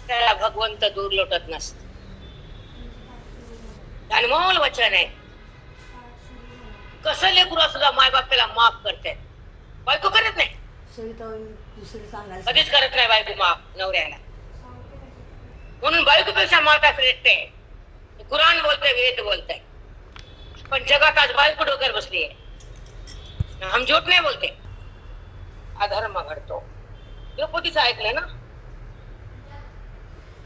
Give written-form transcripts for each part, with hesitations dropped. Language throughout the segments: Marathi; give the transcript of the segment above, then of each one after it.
त्याला भगवंत दूर लोटत नसत. अनमोल वचन आहे. कसं लेकरू सुद्धा मायबाप त्याला माफ करते. बायको करत नाही, कधीच करत नाही बायको माफ नवऱ्याला. म्हणून बायकोपेक्षा माता श्रेष्ठ आहे. कुराण बोलते, वेद बोलते. पण जगात आज बायको डोक्यावर बसली आहे. हम झूठ नाही बोलते. अधर्म घडतो. द्रौपदीचं ऐकलं ना,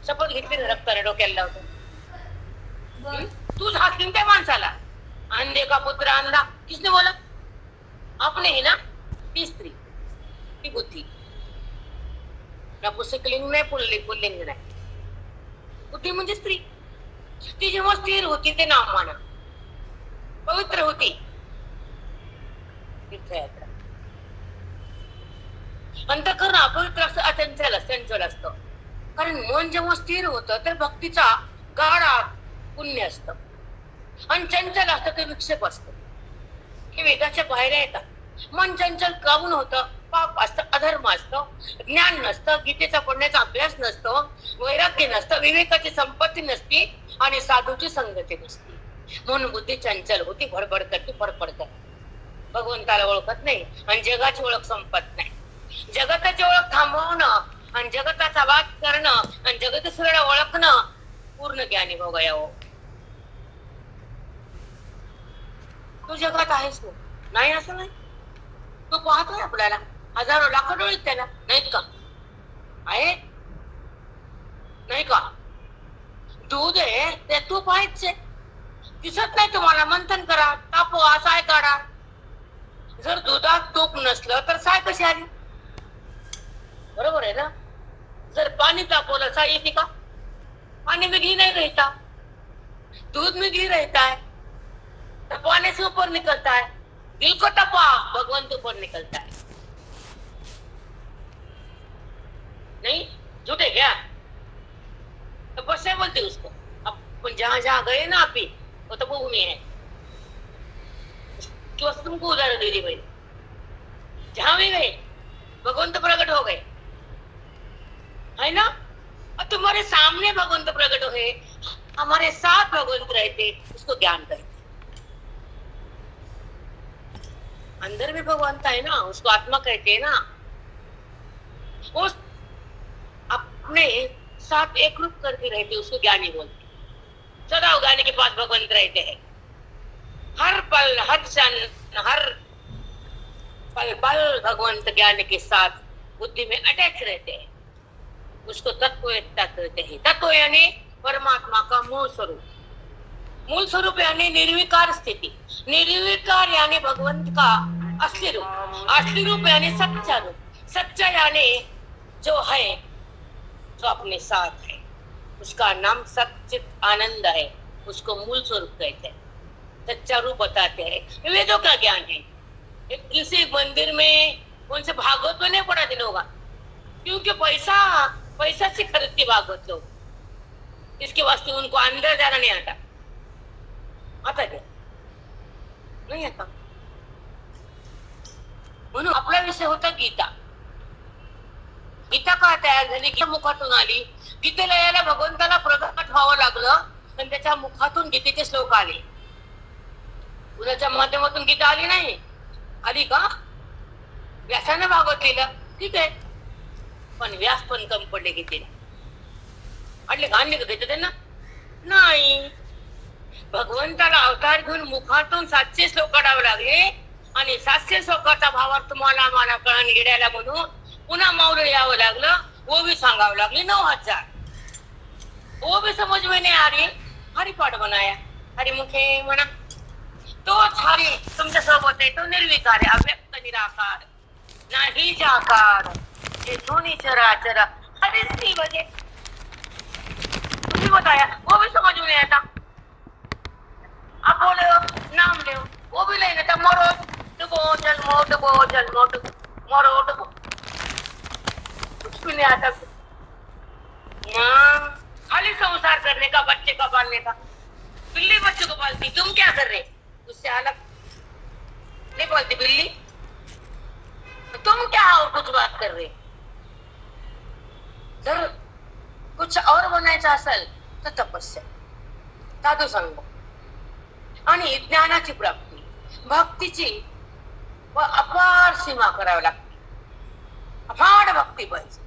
शपथ घेतली ना, रक्ताने डोक्याला लावतो. तूच हात त्या माणसाला. अंधे का पुत्र अंधा किसने बोला? आपने ही ना. ती स्त्री, ती बुद्धी. नपुंसकलिंग नाही, पुल्लिंग नाही. बुद्धी म्हणजे स्त्री. ती जेव्हा स्थिर होती ते नाम माना, पवित्र होती. तीर्थयात्रा. अंतःकरण अपवित्र असतं, अचंचल असतं. कारण मन जेव्हा स्थिर होतं तर भक्तीचा गाढा पुण्य असतं. आणि चंचल असतं ते विक्षेप असतं. हे वेदाच्या बाहेर येतात. मन चंचल काऊन होतं? पाप असतं, अधर्म असतं, ज्ञान नसतं, गीतेचा पडण्याचा अभ्यास नसतो, वैराग्य नसतं, विवेकाची संपत्ती नसती आणि साधूची संगती नसती. म्हणून बुद्धी चंचल होती, भडबड करते, फडफड करते. भगवंताला ओळखत नाही आणि जगाची ओळख संपत नाही. जगताची ओळख थांबवणं आणि जगताचा वाद करणं आणि जगदीश्वराला ओळखणं पूर्ण ज्ञानी भोगायावं. तू जगात आहेस नाही असं नाही. तू पाहतोय आपल्याला, हजारो लाखो डोळे त्याला नाहीत का? आहे नाही का? दूध आहे ते तूप आहेच. दिसत नाही तुम्हाला? मंथन करा, तापवा, साय काढा. जर दुधात तूप नसलं तर साय कशी आली? बरोबर आहे ना? जर पाणी तापवलं साय येते का? पानी में घी नहीं रहता, दूध में घी रहता है, तपाने से ऊपर निकलता है. दिल को तपा, भगवंत ऊपर निकलता है. नहीं झूठे क्या? तपस्या बोलते उसको. अपन जहां जहां गए ना आप ही, वो तपोभूमि है. जो तुमको उदाहरण दे दी मैंने. जहां भी गए भगवंत प्रकट हो गए, है ना? और तुम्हारे सामने भगवंत प्रकट हुए, हमारे साथ भगवंत रहते, उसको ज्ञान करते. अंदर भी भगवंत है ना, उसको आत्मा कहते हैं ना. वो अपने साथ एक रूप करके रहते, उसको ज्ञानी बोलते. सदा ज्ञानी के पास भगवंत रहते हैं. हर पल, हर क्षण, हर पल पल भगवंत ज्ञान के साथ बुद्धि में अटैच रहते हैं. उसको तत्ववेत्ता कहते हैं. तत्व यानी परमात्मा का मूल स्वरूप. मूल स्वरूप यानी निर्विकार स्थिति. निर्विकार यानी भगवंत का असली रूप. असली रूप यानी सच्चा रूप. सच्चा यानी जो है, जो अपने साथ है. उसका नाम सच्चित आनंद है. उसको मूल स्वरूप कहते हैं. सच्चा रूप बताते हैं. वेदों का ज्ञान है. किसी मंदिर में उनसे भागवत में नहीं पढ़ा दिन होगा, क्योंकि पैसा से खरीदती भागवत लोग. इसके वास्ते उनको अंदर जाना नहीं आता. आता क्या? नहीं आता. म्हणून आपला विषय होता गीता. गीता का तयार झाली? गीता मुखातून आली. गीतेला यायला भगवंताला प्रकट व्हावं लागलं आणि त्याच्या मुखातून गीतेचे श्लोक आले. कुणाच्या माध्यमातून गीता आली नाही. आली का? व्यासाने भागवत लिहिलं, ठीक आहे, पण व्यास पण कमी पडले गीतेला. अडले घाण घेते त्यांना नाही. भगवंताला अवतार घेऊन मुखातून 700 श्लोक काढावे लागले आणि 700 श्लोकाचा भावार्थ तुम्हाला मला कळण गेड्याला म्हणून पुन्हा माऊली यावं लागलं. वो भी सांगावं लागली 9000. वो भी समझ में नहीं आ रही. हरिपाठ बनाया. हरिमुखे म्हणा. तोच हरी तुमच्या सोबत आहे. तो निर्विकार आहे, अव्यक्त निराकार, नाही जाकार, ये दोन्ही चराचर हरी सी बजे. तुम्ही बताया, वो भी समझ में नहीं आता. आप बोले नाम ले, वो भी नहीं आता. मरो डुबो जन्मो डुबो जन्मो मरो डुबो, कुछ भी नहीं आता. खाली संसार करने का, बच्चे का पालने का. बिल्ली बच्चे को पालती, तुम क्या कर रहे? उससे अलग नहीं बोलती बिल्ली. तुम क्या और कुछ बात कर रहे? जर कुछ कुछ और बनायचं असेल तर तपस्या, साधू संग आणि ज्ञानाची प्राप्ती, भक्तीची अपार सीमा करावी लागते, अफाट भक्ती पाहिजे.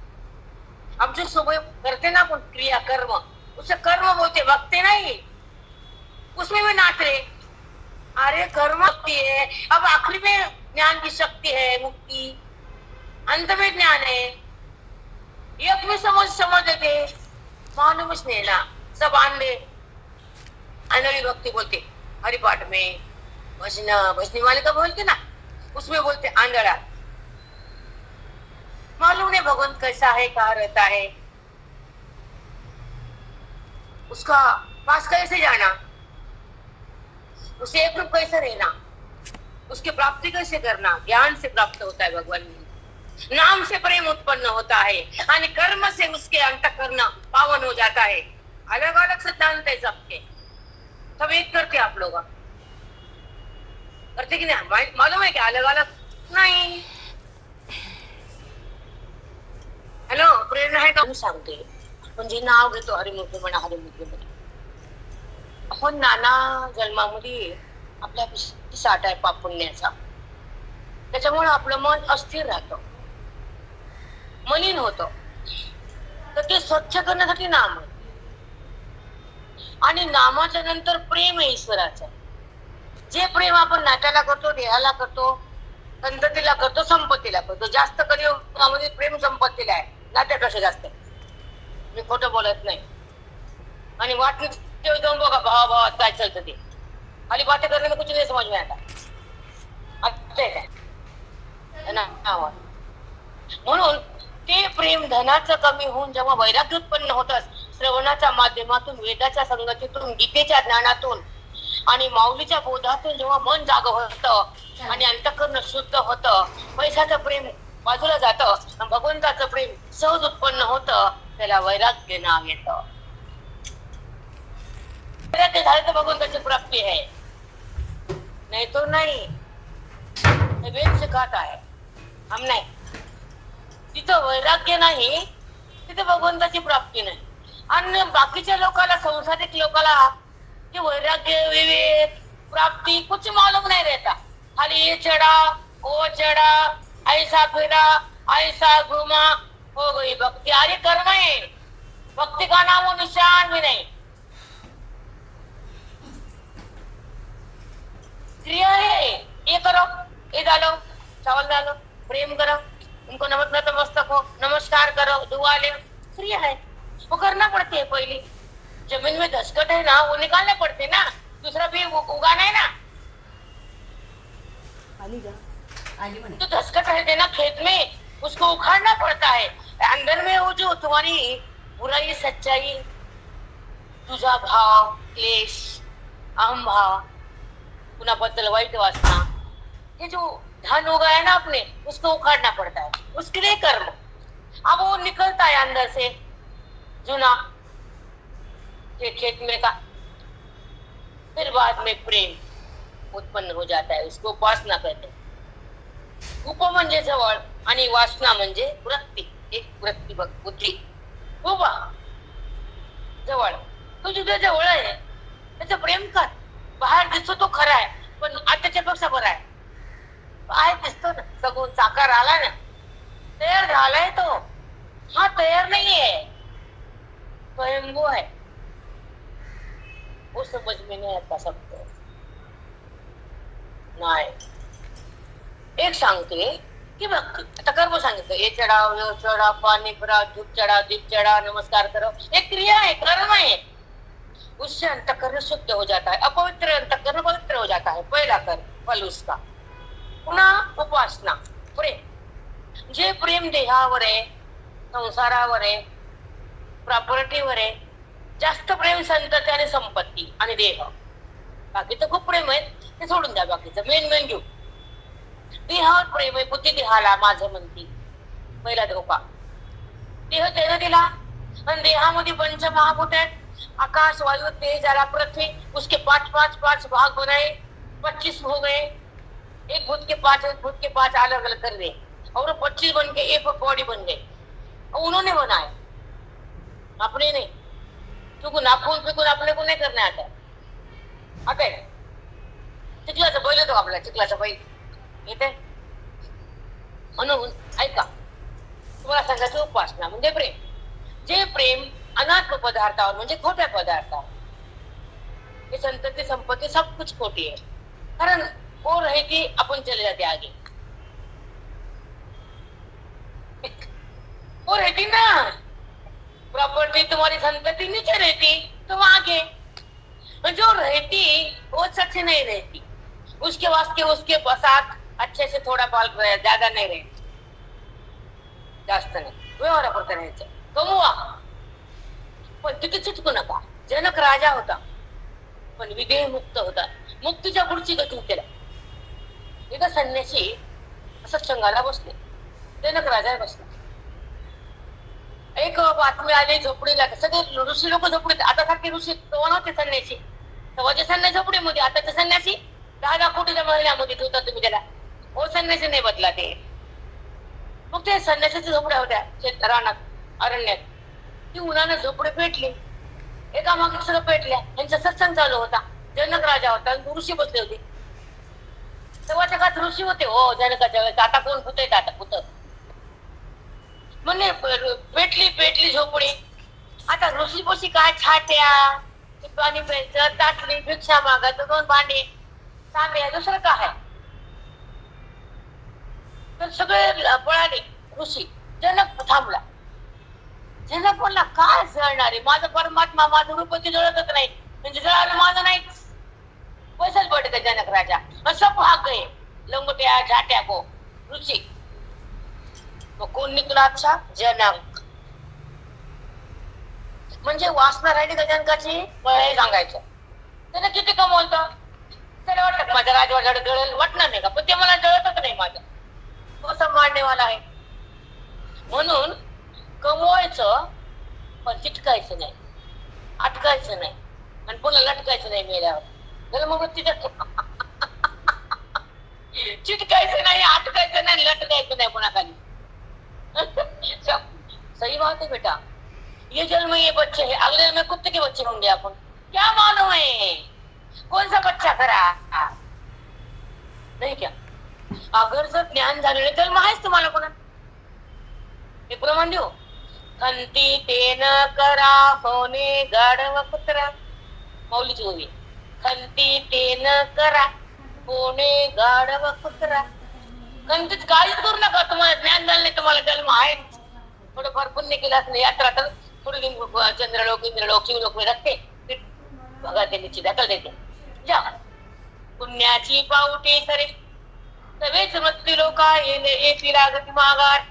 आमचे सोबत करते ना आपण क्रिया कर्म, उसे कर्म बोलते, भक्ति नहीं. उसमें भी नाच रहे, अरे कर्म भक्ति है. अब आखिरी में ज्ञान की शक्ति है, मुक्ति, अंत में ज्ञान है. एक में समझ देते, मालूमच नहीं ना, सब आंधे. अनड़ी भक्ति बोलते हरिपाठ में, भजनी वाले का बोलते ना, उसमें बोलते आंधड़ा. मालूम नहीं भगवान कैसा है, कहाँ रहता है, उसका पास कैसे जाना, उसे एक रूप कैसे रहना, उसकी प्राप्ति कैसे करना. ज्ञान से प्राप्त होता है भगवान, नाम से प्रेम उत्पन्न होता है और कर्म से उसके अंतःकरण पावन हो जाता है. अलग अलग सिद्धांत है सबके, सब एक करते आप लोग करते कि नहीं, मालूम है क्या? अलग अलग नहीं. हॅलो, प्रेरणा आहे का सांगते. म्हणजे नाव घेतो हरिमुखे म्हणा, हरिमुखे म्हणा. आपण नाना जन्मामध्ये आपल्या साठ आहे पाप पुण्याचा, त्याच्यामुळे आपलं मन अस्थिर राहतं, मलिन होतं. तर ते स्वच्छ करण्यासाठी नाम आहे. आणि नामाच्या नंतर प्रेम आहे ईश्वराचं. जे प्रेम आपण नाट्याला करतो, देहाला करतो, संततीला करतो, संपत्तीला करतो. जास्त कलियुगामध्ये प्रेम संपत्तीला आहे, नाट्यापेक्षा जास्त. मी खोटं बोलत नाही. आणि वाटणी जाऊन बघा भावाभावात काय चालतं ते. खाली बातें करने में कुछ नहीं समझ में आता. अच्छा आहे काय ना. म्हणून ते प्रेम धनाचं कमी होऊन जेव्हा वैराग्य उत्पन्न होतं, श्रवणाच्या माध्यमातून, वेदाच्या संगतीतून, गीतेच्या ज्ञानातून आणि माऊलीच्या बोधातून जेव्हा मन जाग होतं आणि अंतःकरण शुद्ध होतं, पैशाचं प्रेम बाजूला जातं, भगवंताचं प्रेम सहज उत्पन्न होतं, त्याला वैराग्य नाव येतं. वैराग्य झालं तर भगवंताची प्राप्ती आहे, नहीं तो नहीं. वेद सिखाता है, हम नाही. तिथं वैराग्य नाही, तिथे भगवंताची प्राप्ती नाही. आणि बाकीच्या लोकांना, संसारिक लोकांना कि वैराग्य, विवेक, प्राप्ति कुछ मालूम नहीं रहता. खाली ये चढ़ा, वो चढ़ा, ऐसा फिरा, ऐसा घूमा, हो गई भक्ति. अरे कर्म है, भक्ति का नाम वो निशान भी नहीं. क्रिया है, ये करो, ये डालो, चावल डालो, प्रेम करो, उनको नतमस्तक हो, नमस्कार करो, दुआ ले. क्रिया है, वो करना पड़ती है. पहली जमीन में दस्खत है ना, वो निकालने पड़ते ना, दूसरा भी उगाना है ना. तो दस्खत रहते ना खेत में, उसको उखाड़ना पड़ता है. अंदर में वो जो तुम्हारी बुराई, सच्चाई, तुझा भाव, क्लेश, अहम भाव, पुन्हा बद्दल वाईट वासना, ये जो धन उगा है ना अपने, उसको उखाड़ना पड़ता है. उसके लिए कर्म. अब वो निकलता है अंदर से जुना खेत में का. फिर बाद में प्रेम उत्पन्न हो जाता है, उसको उपासना कहते हैं. उप म्हणजे जवळ आणि वासना म्हणजे वृत्ती. एक वृत्ती बघ, बुद्धी. उभा जवळ, तो तुझ्या जवळ आहे, त्याचं प्रेम कर. बाहेर दिसतो तो खरा आहे, पण आताच्यापेक्षा बरा आहे. बाहेर दिसतो ना, सगून साकार आला ना, तयार झालाय तो. हा तयार नाहीये, स्वयंभू है. वो समझ में नहीं आता सबको. नाही. एक सांगते की बघ, आता कर्म सांगितलं, ये चढाव, यो चढा, पाणी भरा, धूप चढा, दीप चढा, नमस्कार करो. एक क्रिया है, कर्म है. उससे अंतःकरण शुद्ध हो जाता है, अपवित्र अंतःकरण पवित्र हो जाता है. पहला कर्म, फल उसका. पुन्हा उपासना, प्रेम. जे प्रेम देहावर आहे, संसारावर आहे, प्रॉपर्टीवर आहे, जास्त प्रेम संतती आणि संपत्ती आणि देह. बाकीचं खूप प्रेम आहे, ते सोडून द्या. बाकीचं मेन घेऊ. देहावर प्रेम आहे, बुद्धी देहाला माझं म्हणती. पहिला धोका. देह त्यानं दिला, आणि देहामध्ये पंचमहाभूत आहेत, आकाश, वायु, तेज, आला, पृथ्वी. उसके पांच भाग बनाए, 25 हो गए. एक भूत के पांच अलग अलग कर दिए, और 25 बन के एक बॉडी बन गई. उन्होंने बनाया. अपने नहीं, चुकून आपण चुकून आपले को नाही करणे आता. आता आहे चिखलाचा बैल येतो आपल्याला, चिखलाचा बैल येते. म्हणून ऐका, तुम्हाला सांगायचं उपासना म्हणजे प्रेम. जे प्रेम अनात्म पदार्थावर म्हणजे खोट्या पदार्थावर, ये संतति संपत्ति सब कुछ खोटी है. कारण वो रहेगी अपन चले जाते आगे, वो रहती ना प्रॉपर्टी, तुम्हारी संतति नीचे रहती तुम आगे. जो रहती वो सच नहीं रहती, उसके वास्ते उसके साथ अच्छे से थोड़ा बाल ज्यादा नहीं रहती, जास्त नाही व्यवहारापुरतं राहायचं. कमवा पण तिथे चिटकू नका. जनक राजा होता पण विदेह मुक्त होता. मुक्तीच्या पुढची गती केला. एकदा संन्यासी सत्संगाला बसले, जनक राजा बसला. एक बातमी आली झोपडीला, सगळे ऋषी लोक झोपडीत. आता सारखे ऋषी तेव्हा नव्हते संन्यासी, तेव्हाचे संन्यासी झोपडीमध्ये, आताचे संन्यासी 10 कोटीच्या महिन्यामध्ये ठेवता तुम्ही त्याला. हो संन्यासी नाही बदला ते. मग ते संन्यासाच्या झोपड्या होत्या रानात अरण्यात. ती उन्हानं झोपडी पेटली, एका मागे सगळं पेटल्या. यांचा सत्संग चालू होता. जनक राजा होता, ऋषी बसले होते. तेव्हाच्या काळात ऋषी होते हो जनकाच्या वेळेस. आता कोण भूत आता भूत म्हणजे पेटली झोपडी. आता ऋषी बशी काय छाट्या, पाणी प्यायचं, ताटली, भिक्षा मागायचं, 2 भांडे, तांब्या, दुसरं काय. तर सगळे पळाले ऋषी. जनक थांबला. जनक म्हणला काय जळणारे, माझं परमात्मा माझं रूपती जळतच नाही, म्हणजे जळालं माझं नाहीच. पैसाच पडते जनक राजा. सब भाग गए लंगोट्या झाट्या को ऋषी. मग कोण निघला? अच्छा जनक. म्हणजे वासना राहिली का जनकाची सांगायचं. त्याने किती कमवलं, त्याला वाटत माझ्या राजवाड्याला जळेल, वाटणार नाही का, पण ते मला जळतच नाही माझं. कसं मांडणेवाला आहे. म्हणून कमवायचं पण चिटकायचं नाही, अटकायचं नाही, आणि पुन्हा लटकायचं नाही मेल्यावर. तर मग चिटकायचं नाही, अटकायचं नाही, लटकायचं नाही पुन्हा खाली. सही बात है बेटा. ये जन्म ये बच्चे है, अगले जन्म में कुत्ते के बच्चे होंगे अपन. क्या मालूम है कौन सा बच्चा करा नाही क्या. अगर जर ज्ञान झालेले जन्म आहेच तुम्हाला पुन्हा. हे प्रमाण देऊ. खंती तेन करा होणे गाढव कुत्रा. माऊलीची ओवी. खंती तेन करा होणे गाढव कुत्रा. खंतीत काहीच करू नका. तुम्हाला ज्ञान झालं नाही, तुम्हाला जन्म आहे. थोडंफार पुण्य केलं असं यात्रा तर थोडी चंद्रलोक इंद्रलोक शिवलोक में रखते बघा ते निश्चित दाखल देते. जा पुण्याची पावटे सरे सगळेच मृत्यू लोक येतील गती मागार.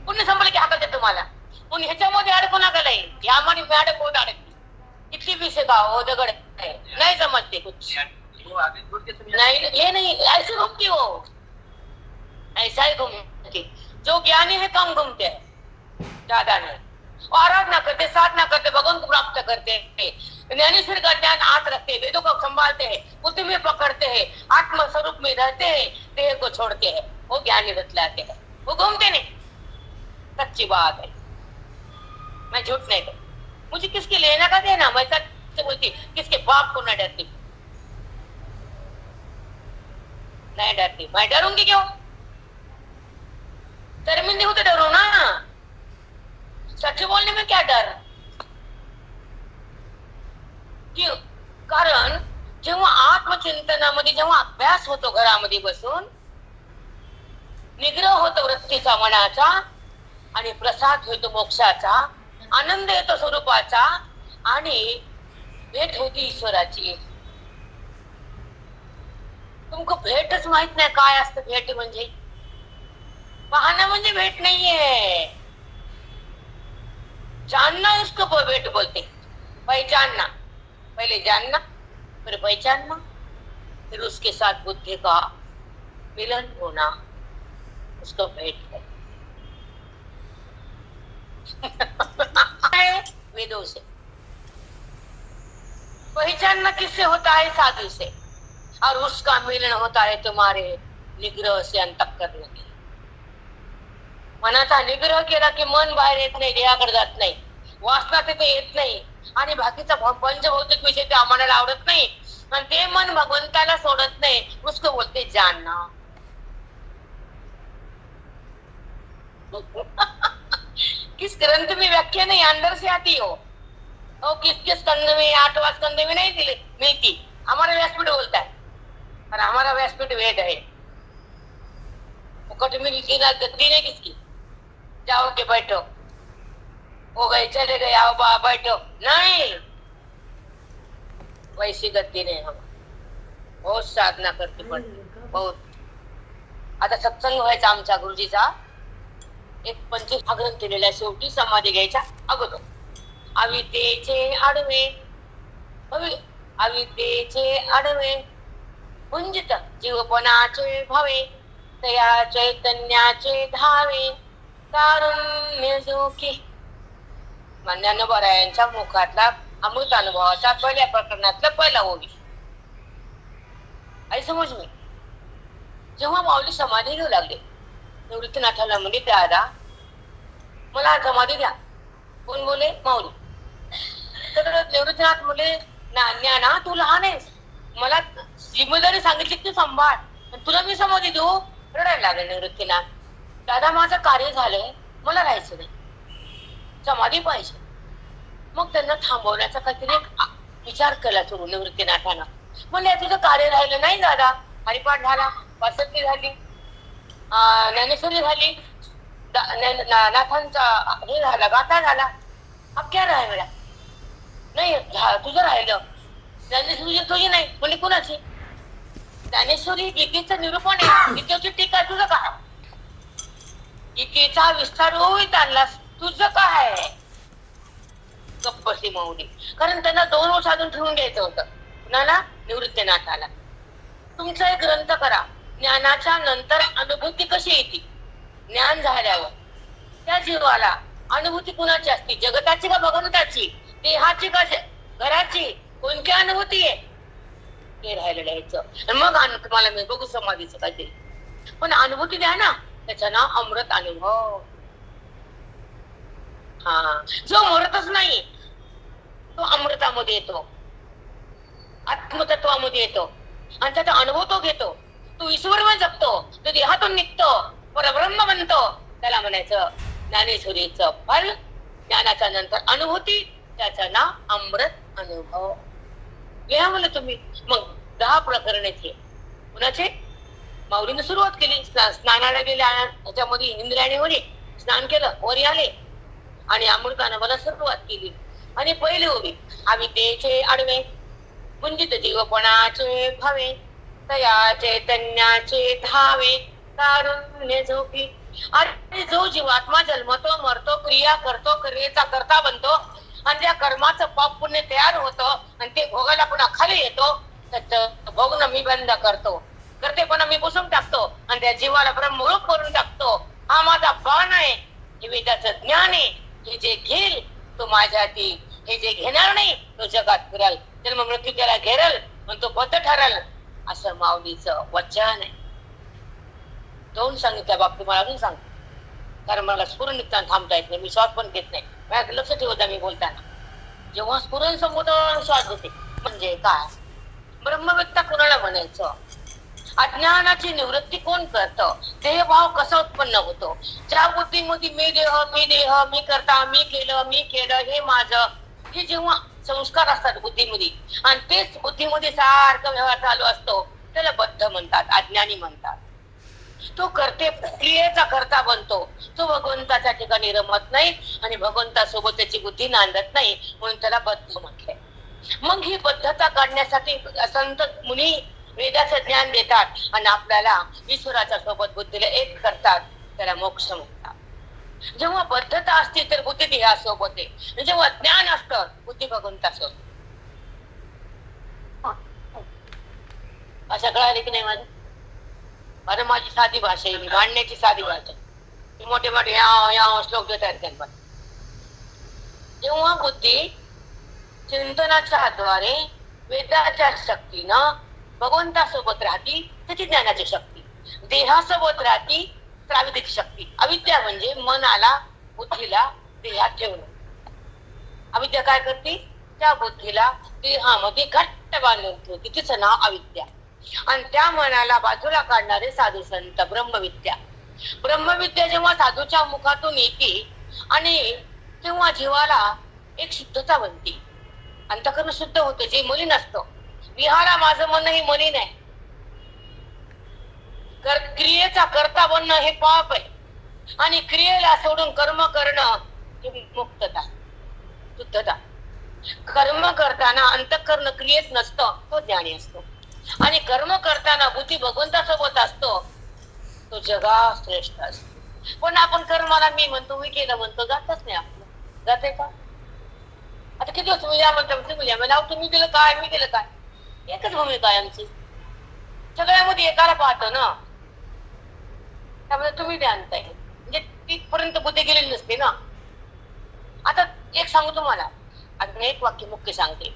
पुण्य संपलं की हाकल देतो तुम्हाला. पण ह्याच्यामध्ये अडकू नका. नाही यामध्ये मी अडकवत अडकली किती भी से हो दगड नहीं समझते कुछ. नहीं ये नहीं, ऐसे घूमती हो, ऐसा ही घूमती. जो ज्ञानी है कम घूमते हैं, ज्यादा नहीं. आराधना करते, साधना करते, भगवान को प्राप्त करते हैं, ज्ञानेश्वर का ज्ञान हाथ रखते हैं, वेदों को संभालते हैं, बुद्धि में पकड़ते हैं, आत्म स्वरूप में रहते हैं, देह को छोड़ते हैं, वो ज्ञानी बतलाते हैं. वो घूमते नहीं. सच्ची बात है, मैं झूठ नहीं कहती. मुझे किसके लेना का देना, मैं सच बोलती. किसके बाप को न डरती, नहीं डरती. मैं डरूंगी क्यों? शर्मिंदी हूं तो डरू ना. सच बोलने में क्या डर. क्यों? कारण जेव्हा आत्मचिंतनामध्ये जेव्हा अभ्यास होतो घरामध्ये बसून, निग्रह होतो वृत्तीचा मनाचा, आणि प्रसाद होतो मोक्षाचा, आनंद येतो स्वरूपाचा, आणि भेट होती ईश्वराची. तुमको भेटच माहित नाही काय असतं. भेट म्हणजे पाहणं म्हणजे भेट नाहीये. जानना इसको भेट बोलते. पहचानना, पहले जानना फिर पहचानना, फिर उसके साथ बुद्धि का मिलन होना, उसको भेट है. वेदों से पहचानना किससे होता है? साधु से. और उसका मिलन होता है तुम्हारे निग्रह से अंतःकरण के. मनाचा निग्रह केला की मन बाहेर येत नाही, देहाकडे जात नाही, वासना तिथे येत नाही, आणि बाकीचा पंचभौतिक विषय ते आम्हाला आवडत नाही, आणि ते मन भगवंताला सोडत नहीं, उसको बोलते जानना। किस ग्रंथ में व्याख्या नहीं, अंदर से आती हो। और किसके स्कंद में, 8वां स्कंद में नहीं मिलती। हमारा व्यासपीठ बोलता है, और हमारा व्यासपीठ वेद है। मुकट में लिखी ना गद्दी नहीं किसकी, जाओ के बैठो, हो गए चले गए, आओ बा बैठो, नहीं, वैसी गद्दी नहीं। हम बहुत साधना करते पडते, बहुत। आता सत्संग व्हायचा आमच्या गुरुजीचा, एक 25 हा ग्रंथ दिलेला, शेवटी समाधी घ्यायच्या अगोदर अविद्येचे आडवे, अविद्येचे आडवे पुंजित जीवपणाचे भावे, तया चैतन्याचे धावे, कारुण्य जोखी। ज्ञानोबा मुखातला अमृत अनुभवाचा पहिल्या प्रकरणातला पहिला ओवी। आई समज मी जेव्हा माऊली समाधी घेऊ लागले, निवृत्तीनाथाला म्हणजे दादा मला समाधी द्या, कोण बोले? माऊली। तर निवृत्तीनाथ बोले ज्ञाना तू लहान आहेस, मला जिम्मेदारी सांगितली तू सांभाळ, तुला मी समाधी देऊ? रडायला लागले निवृत्तीनाथ, दादा माझं कार्य झालंय, मला राहायचं नाही, समाधी पाहिजे। मग त्यांना थांबवण्याचा काहीतरी विचार केला सुरू निवृत्तीनाथानं, म्हणजे तुझं कार्य राहिलं नाही दादा, हरिपाठ झाला, वासंती झाली, ज्ञानेश्वरी झाली, नाथांचा हे झाला, गाथा झाला, अब क्या राहिला? नाही तुझं राहिलं, ज्ञानेश्वरी तुझी नाही, म्हणजे कुणाची? ज्ञानेश्वरी गीतेचं निरूपण आहे, गीतेची टीका, तुझं काय? गीतेचा विस्तार होईत आणलास, तुझं काय आहे? गप्प बसली माऊली, कारण त्यांना 2 वर्ष अजून ठेवून घ्यायचं होतं। कुणाला? निवृत्तीनाथाला। तुमचा एक ग्रंथ करा, ज्ञानाच्या नंतर अनुभूती कशी येते, ज्ञान झाल्यावर त्या जीवाला अनुभूती कुणाची असते, जगताची का भगवंताची, देहाची का घराची, कोणती अनुभूती आहे ते राहिलं द्यायचं। मग तुम्हाला मी बघू समाधीचं काहीतरी, पण अनुभूती द्या ना, त्याचं नाव अमृत अनुभव। हा, जो मरतच नाही तो अमृतामध्ये येतो, आत्मतत्वामध्ये येतो, आणि त्याचा अनुभव तो घेतो, तो ईश्वरमय जगतो, तो देहातून निघतो, परब्रह्म बनतो, त्याला म्हणायचं ज्ञानेश्वरीचं फल, ज्ञानाच्या नंतर अनुभूती, त्याचं नाव अमृत अनुभव। लिहा म्हणलं तुम्ही। मग 10 प्रकरण येते, कुणाचे? माऊलीने सुरुवात केली, स्नानाला गेल्या, ह्याच्यामध्ये इंद्रायणी होती, स्नान केलं, वरी आले, आणि अमृत अनुभवाला सुरुवात केली। आणि पहिले ओवी, अविद्येचे आडवे पुंजित जीवपणाचे भावे, तया चैतन्याचे धावे, कारुण्य झोपी। आणि जो जीवात्मा जन्मतो, मरतो, क्रिया करतो, क्रियेचा कर्ता बनतो, आणि त्या कर्माचं पाप पुण्य तयार होतं, आणि ते भोगायला पुन्हा खाली येतो, त्याचं भोगणं मी बंद करतो, करतेपणा मी पुसून टाकतो, आणि त्या जीवाला ब्रह्मरूप करून टाकतो। हा माझा बाण आहे, हे वेदाचं ज्ञान आहे, हे जे घेईल तो माझ्या हाती, हे जे घेणार नाही तो जगात फिरल, जन्म मृत्यू त्याला घेरल, पण तो बद्ध ठरल, असं माऊलीचं वचन आहे। 2 सांगितल्या बाबतीत मला अजून सांगतो, कारण मला स्फुरण निघताना थांबता येत नाही, मी श्वास पण घेत नाही, माझ्या लक्ष ठेवता मी बोलताना, जेव्हा स्फुरण संबोधन श्वास घेते म्हणजे काय? ब्रह्मवेत्ता कोणाला म्हणायचं? अज्ञानाची निवृत्ती कोण करतं? देहभाव कसा उत्पन्न होतो? ज्या बुद्धीमध्ये मी देह, मी करता, मी केलं, हे माझं, हे जेव्हा संस्कार असतात बुद्धीमध्ये, आणि तेच बुद्धीमध्ये सारखं व्यवहार चालू असतो, त्याला बद्ध म्हणतात, अज्ञानी म्हणतात। तो करते क्रियेचा करता बनतो, तो भगवंताच्या ठिकाणी रमत नाही, आणि भगवंतासोबत त्याची बुद्धी नांदत नाही, म्हणून त्याला बद्ध म्हटलंय। मग ही बद्धता काढण्यासाठी संत मुनी वेदाचं ज्ञान देतात, आणि आपल्याला ईश्वराच्या सोबत बुद्धीला एक करतात, त्याला मोक्ष म्हणतात। जेव्हा बद्धता असते तर बुद्धी देहासोबत आहे, जेव्हा ज्ञान असतं बुद्धी भगवंतासोबत। असं कळालं की नाही माझं? अरे माझी साधी भाषा आहे, मांडण्याची साधी भाषा, मोठे मोठे या श्लोक देतात त्यांना। जेव्हा बुद्धी चिंतनाच्या द्वारे वेदाच्या शक्तीनं भगवंतासोबत राहती, त्याची ज्ञानाची शक्ती, देहासोबत राहती, तर अविद्येची शक्ती. अविद्या म्हणजे मनाला बुद्धीला देहात ठेवणं. अविद्या काय करते? त्या बुद्धीला देहामध्ये घट्ट बांधून ठेवते. तिचं नाव अविद्या. आणि त्या मनाला बाजूला काढणारे साधू संत ब्रह्मविद्या. ब्रह्मविद्या जेव्हा साधूच्या मुखातून येते आणि तेव्हा जीवाला एक शुद्धता बनते, अंतःकरण शुद्ध होते, जे मलिन असतं. विहारा माझं मन हे मलिन आहे. क्रियेचा कर्ता बनणं हे पाप आहे, आणि क्रियेला सोडून कर्म करणं ही मुक्तता, शुद्धता. कर्म करताना अंतःकरण क्रियेत नसतं, तो ज्ञानी असतो. आणि कर्म करताना बुद्धी भगवंतासोबत असतो, तो जगा श्रेष्ठ असतो. पण आपण कर्माला मी म्हणतो, मी केलं म्हणतो, जातच नाही. आपलं जाते का? आता किती दिवस तुम्ही या म्हणता, तुम्ही केलं काय, मी केलं काय, एकच भूमिका आहे आमची. सगळ्यामध्ये एकाला पाहतो ना, त्यामुळे तुम्ही ते आणताय, म्हणजे तिथपर्यंत बुद्धी गेलेली नसते ना. आता एक सांगू तुम्हाला, आता एक वाक्य मुख्य सांगते.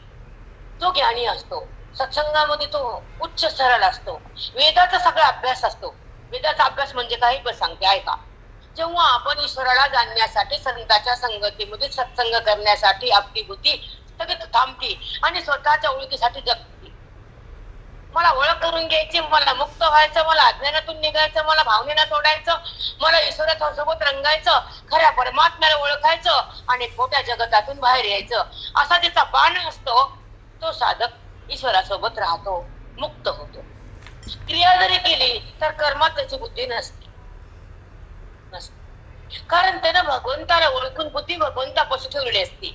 जो ज्ञानी असतो सत्संगामध्ये तो उच्च सरळ असतो. वेदाचा सगळा अभ्यास असतो. वेदाचा अभ्यास म्हणजे काही पण सांगते, ऐका. जेव्हा आपण ईश्वराला जाणण्यासाठी संतांच्या संगतीमध्ये सत्संग करण्यासाठी आपली बुद्धी स्थगित थांबते आणि स्वतःच्या ओळखीसाठी जगते. मला ओळख करून घ्यायची, मला मुक्त व्हायचं, मला अज्ञानातून निघायचं, मला भावनेला सोडायचं, मला ईश्वराच्या सोबत रंगायचं, खऱ्या परमात्म्याला ओळखायचं आणि खोट्या जगतातून बाहेर यायचं, असा ज्याचा बाण असतो तो साधक ईश्वरासोबत राहतो, मुक्त होतो. क्रिया जरी केली तर कर्मात त्याची बुद्धी नसते, कारण त्यानं भगवंताला ओळखून बुद्धी भगवंतापाशी ठेवलेली असते.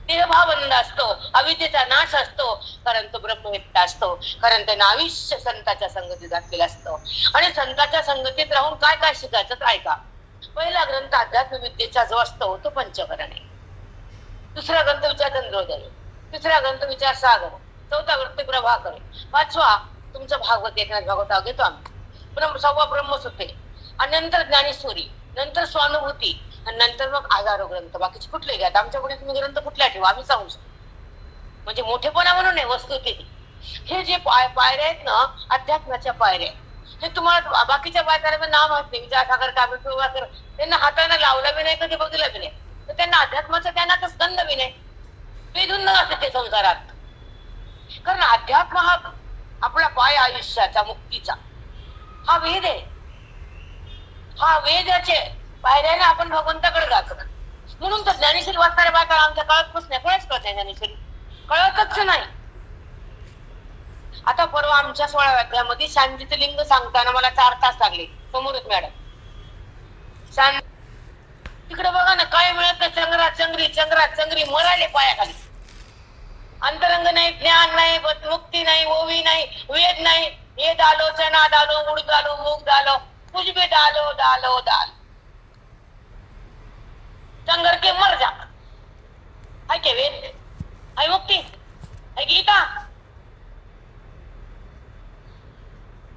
देहभाव बंद असतो, अविद्येचा नाश असतो, कारण तो ब्रह्मविद्या असतो, कारण त्यानं आयुष्य संतांच्या संगतीत घातलेलं असतं. आणि संतांच्या संगतीत राहून काय काय शिकायचं तर ऐका. पहिला ग्रंथ अध्यात्म विद्येचा जो असतो तो पंचकरण आहे. दुसरा ग्रंथ विचार चंद्रोदय, तिसरा ग्रंथ विचार सागर, चौथा ग्रंथ प्रभाकर, पाचवा तुमचं भागवत एकनाथ भागवत घेतो आम्ही, सहावा ब्रह्मसूत्र, आणि नंतर ज्ञानेश्वरी, नंतर स्वानुभूती, आणि नंतर मग हजारो ग्रंथ. बाकीचे कुठले घ्या, आमच्याकडे तुम्ही ग्रंथ कुठल्या ठेवा आम्ही सांगू शकतो. म्हणजे मोठेपणा म्हणून नाही, वस्तुस्थिती. हे जे पायऱ्या आहेत ना, अध्यात्माच्या पायऱ्या, हे तुम्हाला बाकीच्या पायऱ्यांना नाव माहित नाही. विचारसागर, काव्य प्रभाकर, त्यांना हाताने लावला बी नाही, कधी बघितलं बी नाही, तर त्यांना अध्यात्माचा ज्ञानातच गंध बी नाही. वेधून असते ते संसारात. कारण अध्यात्म हा आपला पाय आयुष्याचा, मुक्तीचा हा वेद आहे. हा वेदाचे पायऱ्याने आपण भगवंताकडे जातो. म्हणून तर ज्ञानेश्वरी वाचणाऱ्या बायका आमच्या कळतच नाही, कळत नाही. ज्ञानेश्वरी कळतच नाही. आता परवा आमच्या 16व्या अध्यायामध्ये शांतीचं लिंग सांगताना मला 4 तास लागले. समोरच मॅडम तिकडे बघा ना, काय मिळत नाही. चंगरा चंगरी, चंगरा चंगरी, मराले पायाखाली. अंतरंग नाही, ज्ञान नाही, मुक्ती नाही, ओवी नाही, वेद नाही. हे दालो, चना दालो, उड दालो, मूग दालो, कुछ भी डालो डालो डाल, चंगर के मर जा. है के वेद, है मुक्ती, है गीता.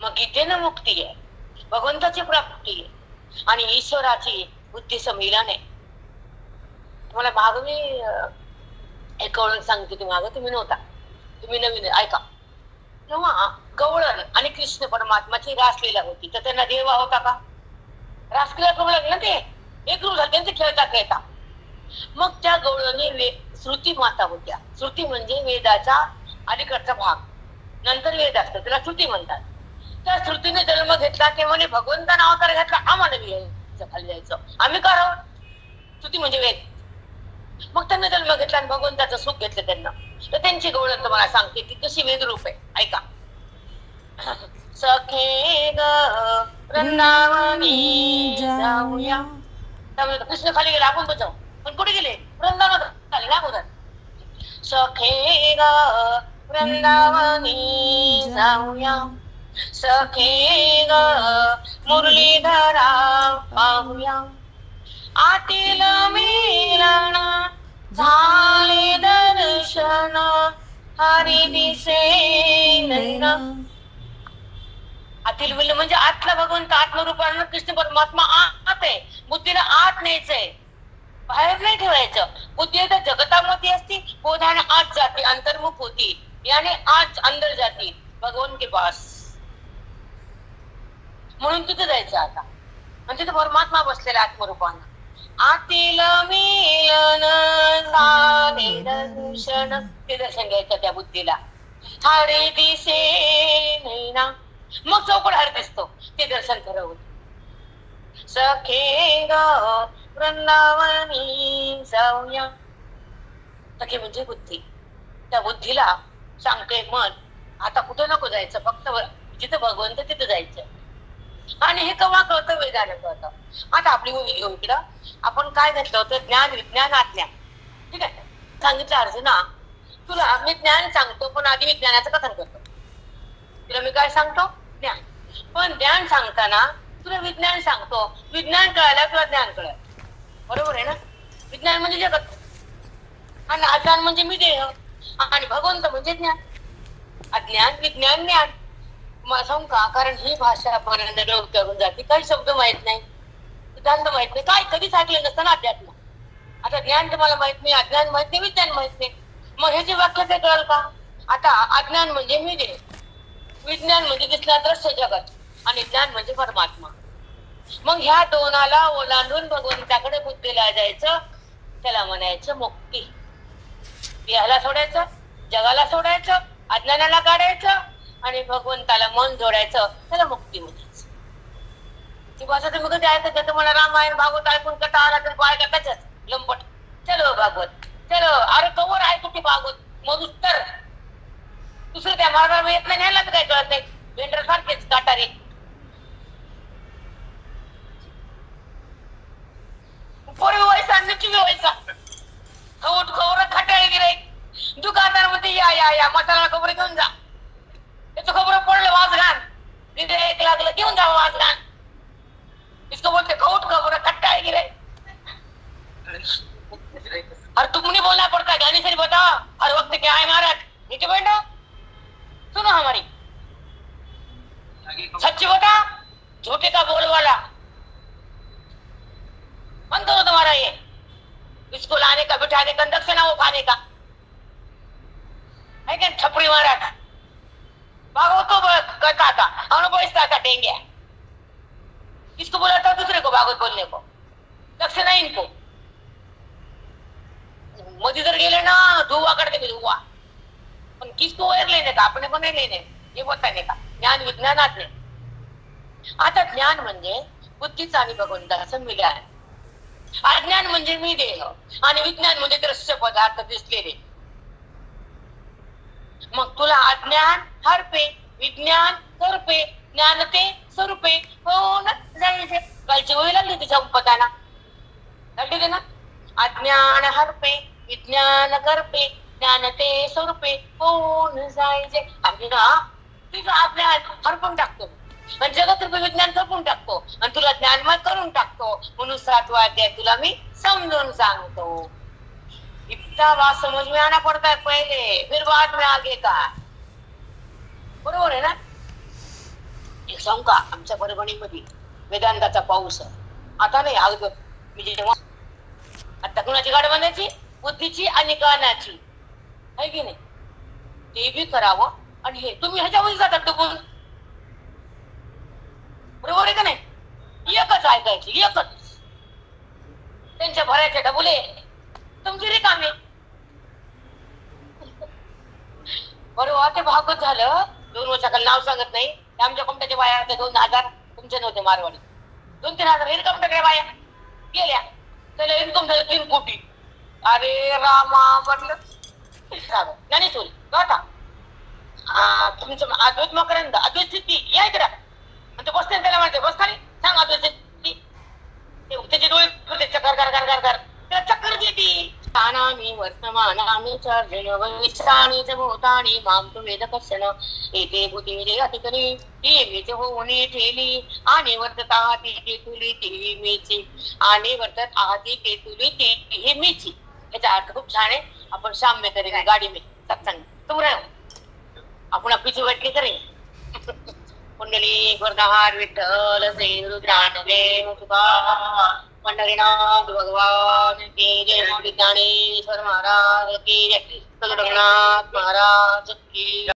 मग गीतेनं मुक्ती आहे, भगवंताची प्राप्ती आहे, आणि ईश्वराची बुद्धी संमिलन आहे. तुम्हाला माग मी एक वळण सांगते, तुम्ही नव्हता, तुम्ही नवीन ऐका. तेव्हा गवळण आणि कृष्ण परमात्माची रासलीला होती, तर त्यांना देवा होता का? रासलीला करू लागले ना ते, एक रूप झाले त्यांचे खेळता खेळता. मग त्या गवळणी श्रुती माता होत्या. श्रुती म्हणजे वेदाचा अलीकडचा भाग, नंतर वेद असतं, त्याला श्रुती म्हणतात. त्या श्रुतीने जन्म घेतला की म्हणे भगवंताने अवतार घेतला, आम्हाला खाली जायचं, आम्ही का राहू? श्रुती म्हणजे वेद. मग त्यांना जन्म घेतला आणि भगवंताचं सुख घेतलं त्यांना. तर त्यांची गवळण तुम्हाला सांगते ती कशी वेदरूप आहे, ऐका. सखे ग वृंदावनी जाऊया. त्यामुळे कृष्ण खाली गेला, आपण पण जाऊ. पण कुठे गेले? वृंदावन खाली ना अगोदर. सखे ग वृंदावनी जाऊया, सखे ग मुरलीधरा पाहूया, आतील मिलन झाले दर्शन, हरी दिसे नैन. आतील मिलन म्हणजे आतला भगवंत, आत्मरूपानं कृष्ण परमात्मा आत आहे. बुद्धीला आत न्यायचंय, बाहेर नाही ठेवायचं. बुद्धी तर जगतामध्ये असती, बोधाने आत जाते, अंतर्मुख होती, याने आज अंदर जाती भगवान के पास. म्हणून तिथे जायचं आता. आणि तिथे परमात्मा बसलेला आत्मरूपानं. आतील मिलन झाले दर्शन, ते दर्शन घ्यायचं त्या बुद्धीला. हरे दिसे नैना, मग चौकड हर दिसतो, ते दर्शन खरं होत. सखे ग वृंदावनी जाऊया, सखे म्हणजे बुद्धी. त्या बुद्धीला सांगते मन, आता कुठं नको जायचं, फक्त जिथं भगवंत तिथं जायचं. आणि हे केव्हा कळतं? वेदानं कळतं. आता आपली मुली घेऊ इकडं. आपण काय घेतलं होतं? ज्ञान, विज्ञान, आज्ञा. ठीक आहे, सांगितलं अर्जुना तुला मी ज्ञान सांगतो, पण आधी विज्ञानाचं कथन करतो. तुला मी काय सांगतो? ज्ञान. पण ज्ञान सांगताना तुला विज्ञान सांगतो. विज्ञान कळायला तुला ज्ञान कळलं. बरोबर आहे ना? विज्ञान म्हणजे जगत, आणि अज्ञान म्हणजे मी देह, आणि भगवंत म्हणजे ज्ञान. अज्ञान, विज्ञान, ज्ञान. मला सांगू का? कारण ही भाषा आपण करून जाते. काही शब्द माहित नाही, सिद्धांत माहित नाही, काय कधीच ऐकलं नसतं ना अध्यात्म. आता ज्ञान तुम्हाला माहित नाही, अज्ञान माहित नाही, विज्ञान माहित नाही. मग हे जे वाक्य ते कळलं का? आता अज्ञान म्हणजे मी देह, विज्ञान म्हणजे दिसणार दृश्य जगत, आणि ज्ञान म्हणजे परमात्मा. मग ह्या दोनाला ओलांडून भगवंताकडे बुद्धीला जायचं, त्याला म्हणायचं मुक्ती. देहाला सोडायचं, जगाला सोडायचं, अज्ञानाला काढायचं, आणि भगवंताला मन जोडायचं, त्याला मुक्ती म्हणायचं. ती भाषा तुम्ही कधी ऐकत नाही. तुम्हाला रामायण भागवत ऐकून कथा आला तर बाय करताच लंपट. चलो भागवत, चलो. अरे कवर ऐकू ती भागवत, मग उत्तर दुसरं त्या मार्गावर येत नाही, न्यायला तर काही कळत नाही. भेंडर सारखेच काटारे. पोरी व्हायचा, निचवी व्हायचा, खवट खवर खटाळे गिराई. दुकानदारामध्ये या या या मसाला खबर घेऊन जा, त्याचं खबर पडलं वाजगान, गिराईक लागलं घेऊन जा वाजगान. इसको बोलते खौट खबर खट्टाळे गिराई. और तुम नहीं बोलना पड़ता, ज्ञानी से बता हर वक्त क्या है महाराज. नीचे बैठो, सुनो हमारी, सच्ची बता, झूठे का बोल वाला. बंद करो तुम्हारा ये, इसको लाने का, बिठाने का, दक्षिणा वो खाने का है क्या? छपरी महाराज भागवत कहता था, अनुभवता था टेंगे. इसको बुलाता दूसरे को भागवत बोलने को, दक्षिणा इनको. मोदी जर गेले ना धुआ करते भी धुआ, पण किसको वैर लेने का, अपने को नहीं लेने, ये बताने का. ज्ञान विज्ञानात नाही. आता ज्ञान म्हणजे बुद्धीचा आणि भगवंताचं मिलन. अज्ञान म्हणजे मी देह, आणि विज्ञान म्हणजे दृश्य पदार्थ दिसलेले. मग तुला अज्ञान हरपे, विज्ञान करपे, ज्ञान ते स्वरूपे होऊन जायचे. कालची वही लागली तिच्या पदाना, लागली ना. अज्ञान हरपे, विज्ञान करपे, ज्ञान ते स्वरूपे होऊन जायचे. आणि ना तुझं अज्ञान हरपून टाकतो, आणि जगत रूपी विज्ञान करपून टाकतो, आणि तुला ज्ञानमय करून टाकतो. म्हणून 7वा अध्याय तुला मी समजून सांगतो. इतना बात समझ में आना पड़ता है पहले, फिर बाद में आगे का. बरोबर आहे ना? एक सांगू का? आमच्या परभणीमध्ये वेदांताचा पाऊस आता नाही, अगोदर मी जेव्हा, आता कुणाची गाडी बांधायची? बुद्धीची आणि कानाची, आहे की नाही? ते बी करावं. आणि हे तुम्ही ह्याच्यावर जातात डुबून, बरोबर आहे का नाही? एकच ऐकायची, एकच. त्यांच्या भरायचे डबुले, तुमची रिकामी. बरोबर. ते भागवत झालं 2 वर्षाखाली, नाव सांगत नाही. आमच्या कंपन्याच्या बाया होत्या 2000, तुमचे नव्हते मारवाडी. 2-3 हजार इन्कम टॅक्स बाया गेल्या, त्याला इन्कम झालं 3 कोटी. अरे रामा म्हणलं ज्ञानेश्वरी गाथा, तुमचं अद्वैत मकरंद, अद्वैत स्थिती या इकडं. आणि ते बसते, त्याला म्हणते बस खाली, सांग अद्वैत स्थिती. त्याचे डोळे होते चक्कर कर कर कर कर, त्याला चक्कर येते. स्थानानि वर्तमानानि च भविष्याणि च भूतानि मां तु वेद कश्चन. एते भूतेरे अतिकरी ते होऊनी ठेली, आणि वर्तत आहाती ते तुली ती मीची, आणि वर्तत आहाती ते तुली ती मीची. याचा अर्थ खूप छान आहे. आपण शाम में करेंगे, गाड़ी में सत्संग. तुम रहो, आपण पीछे बैठ के करेंगे. कुंडली वरदाहार विठ्ठल श्री रुद्रानंदे तुका पंढरीनाथ भगवान की जय. ज्ञानेश्वर महाराज की जय. रघुनाथ महाराज की